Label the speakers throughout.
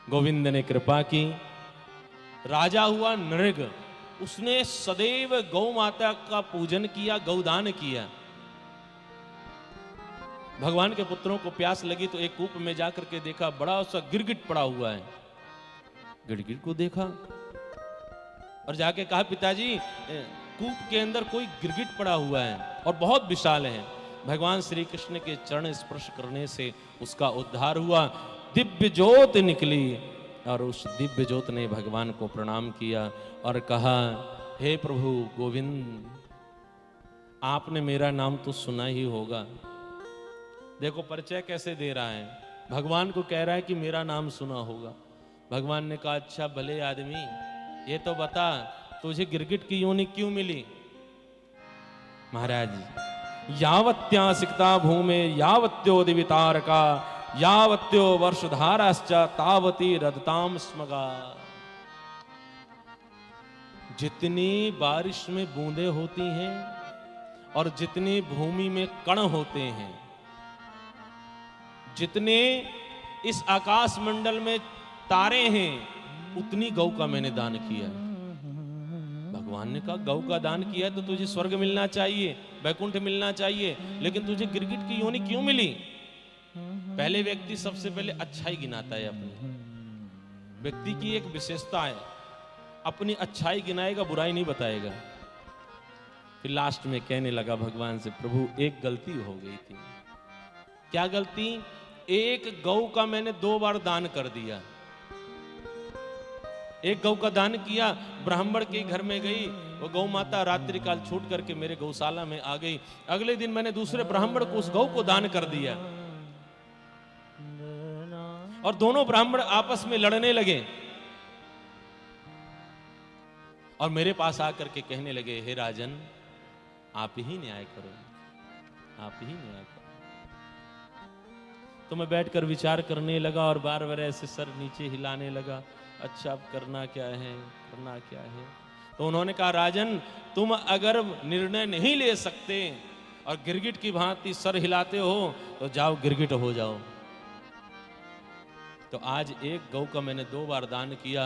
Speaker 1: गोविंद ने कृपा की, राजा हुआ नृग, उसने सदैव गौ माता का पूजन किया, गौदान किया। भगवान के पुत्रों को प्यास लगी तो एक कूप में जाकर के देखा, बड़ा सा गिरगिट पड़ा हुआ है। गिरगिट को देखा और जाके कहा, पिताजी कूप के अंदर कोई गिरगिट पड़ा हुआ है और बहुत विशाल है। भगवान श्री कृष्ण के चरण स्पर्श करने से उसका उद्धार हुआ, दिव्य ज्योत निकली और उस दिव्य ज्योत ने भगवान को प्रणाम किया और कहा, हे प्रभु गोविंद, आपने मेरा नाम तो सुना ही होगा। देखो परिचय कैसे दे रहा है, भगवान को कह रहा है कि मेरा नाम सुना होगा। भगवान ने कहा, अच्छा भले आदमी, ये तो बता तुझे गिरगिट की योनि क्यों मिली? महाराज, यावत्यासिक्ता भूमे यावत्यो दिवितारका यावत्यो वर्षधाराश्च तावती रदताम स्मगा। जितनी बारिश में बूंदें होती हैं और जितनी भूमि में कण होते हैं, जितने इस आकाश मंडल में तारे हैं, उतनी गौ का मैंने दान किया है। भगवान ने कहा, गौ का दान किया है तो तुझे स्वर्ग मिलना चाहिए, वैकुंठ मिलना चाहिए, लेकिन तुझे गिरगिट की योनि क्यों मिली? पहले व्यक्ति सबसे पहले अच्छाई गिनाता है अपनी। व्यक्ति की एक विशेषता है, अपनी अच्छाई गिनाएगा, बुराई नहीं बताएगा। फिर लास्ट में कहने लगा भगवान से, प्रभु एक गलती हो गई थी। क्या गलती? एक गौ का मैंने 2 बार दान कर दिया। एक गौ का दान किया, ब्राह्मण के घर में गई, वो गौ माता रात्रि काल छूट करके मेरे गौशाला में आ गई। अगले दिन मैंने दूसरे ब्राह्मण को उस गौ को दान कर दिया और दोनों ब्राह्मण आपस में लड़ने लगे और मेरे पास आकर के कहने लगे, हे राजन, आप ही न्याय करो, आप ही न्याय करो। तो मैं बैठकर विचार करने लगा और बार बार ऐसे सर नीचे हिलाने लगा, अच्छा अब करना क्या है, करना क्या है? तो उन्होंने कहा, राजन, तुम अगर निर्णय नहीं ले सकते और गिरगिट की भांति सर हिलाते हो तो जाओ गिरगिट हो जाओ। तो आज एक गौ का मैंने 2 बार दान किया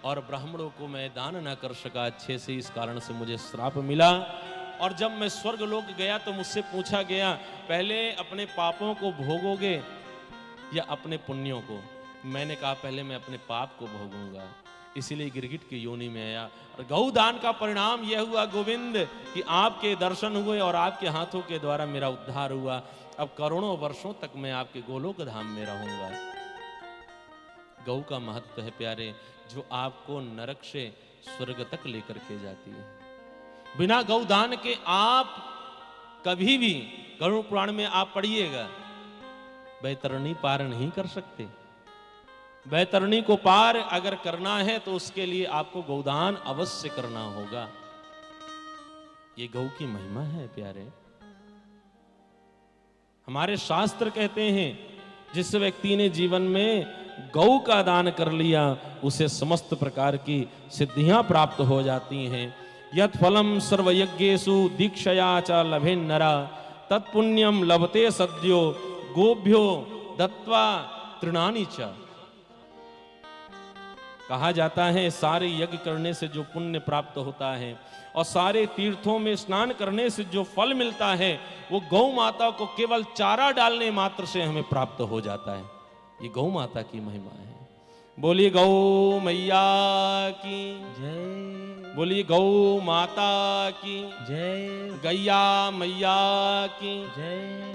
Speaker 1: और ब्राह्मणों को मैं दान ना कर सका अच्छे से, इस कारण से मुझे श्राप मिला। और जब मैं स्वर्ग लोक गया तो मुझसे पूछा गया, पहले अपने पापों को भोगोगे या अपने पुण्यों को? मैंने कहा, पहले मैं अपने पाप को भोगूंगा, इसीलिए गिरगिट की योनि में आया। और गौदान का परिणाम यह हुआ गोविंद कि आपके दर्शन हुए और आपके हाथों के द्वारा मेरा उद्धार हुआ। अब करोड़ों वर्षों तक मैं आपके गोलोक धाम में रहूंगा। गौ का महत्व है प्यारे, जो आपको नरक से स्वर्ग तक लेकर के जाती है। बिना गौदान के आप कभी भी, गरुड़ पुराण में आप पढ़िएगा, बैतरणी पार नहीं कर सकते। बैतरणी को पार अगर करना है तो उसके लिए आपको गौदान अवश्य करना होगा। ये गौ की महिमा है प्यारे। हमारे शास्त्र कहते हैं, जिस व्यक्ति ने जीवन में गौ का दान कर लिया, उसे समस्त प्रकार की सिद्धियां प्राप्त हो जाती हैं। यत् फलम सर्वयज्ञेषु दीक्षया च लभेन नरा तत्पुण्यम लभते सद्यो गोभ्यो दत्वा तृणानि च। कहा जाता है, सारे यज्ञ करने से जो पुण्य प्राप्त होता है और सारे तीर्थों में स्नान करने से जो फल मिलता है, वो गौ माता को केवल चारा डालने मात्र से हमें प्राप्त हो जाता है। ये गौ माता की महिमा है। बोलिए गौ मैया की जय, बोलिए गौ माता की जय, गैया मैया की जय।